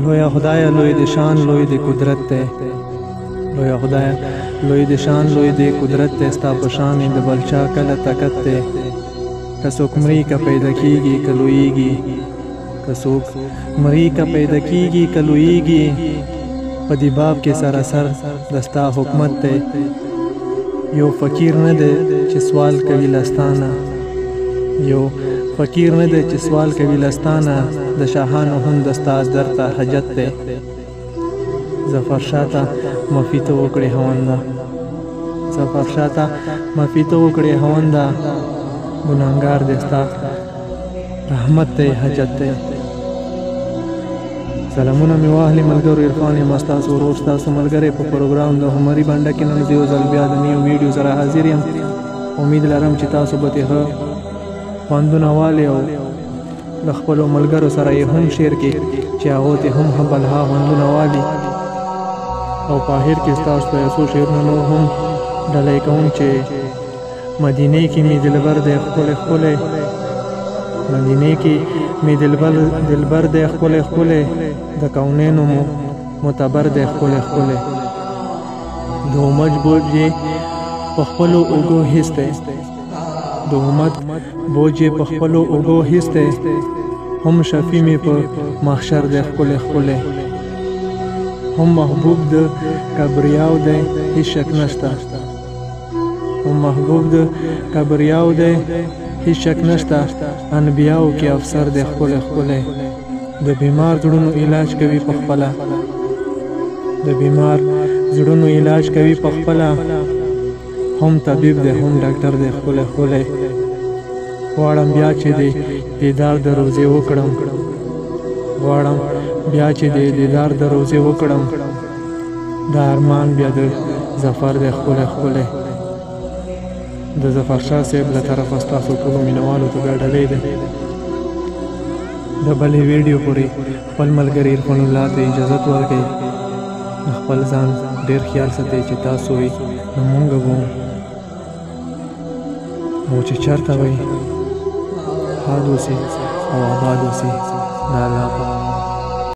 لویا خدای لوی د شان لوی د قدرت ته لویا خدای لوی د شان لوی د قدرت ته ستا په شان د بلچا کله طاقت ته کڅوک مری کا پیدا کیږي کلویږي کڅوک مری کا پیدا کیږي کلویږي په دی باب کې سراسر دستا حکومت ته یو فقیر نه دی چې سوال کوي لستانه یو فقیر نه دی چې سوال کوي لستانه د شاهانو هم دستا درته حاجت ته ظفر شاته مفی ته وکړې هونده ظفر شاته مفی ته وکړې هونده ګناهګار دی ستا رحمت ته حاجت ته سلامونه مې واهلي ملګرو عرفان یم ستاسو ورور ستاسو ملګری په پروګرام د هنري بنډه کې نن یو ځل بیا د نیو ویډیو سره حاضر یم امید لرم چې تاسو به ښه خوندونه والئ او د خپلو ملګرو سره یې هم شیر کړئ چې هغو ته هم بلها خوندونه والي او په آخر کې ستاسو ته یو څو شعرونه نور هم ډالۍ کوم چې مدینې کې مې دلبر دی ښکلی ښکلی مدینې کې مې دلبر دی ښکلی ښکلی د کونینو معتبر دی ښکلی ښکلی د امت بوج یې په خپلو اوږو هېڅ دی د امت بوج یې په خپلو اوږو هېڅ دی هم شفیع مې په محشر دی ښکلی ښکلی هم محبوب د کبریاو دی هېڅ شک نشته هم محبوب د کبریاو دی هیڅ شک نشته انبیاو کې افسر دی ښکلی ښکلی د بیمار زړونو علاج کوي په خپله د بیمار زړونو علاج کوي په خپله هم طبیب دی هم ډاکټر دی ښکلی ښکلی غواړم بیا چې د دیدار د روزې وکړم غواړم بیا چې د دیدار د روزې وکړم د ارمان بیا د ظفر دی ښکلی ښکلی د ظفر شاه صاحب له طرفه ستاسو ټولو مینوالو ته دا ډالۍ ده د بلې ویډیو پورې خپل ملګري عرفان الله ته اجازت ورکړئ د خپل ځان ډېر خیال ساتئ چې تاسو وئ نو مونږ به او چې چېرته وئ ښاد اوسئ او آباد اوسئ د الله په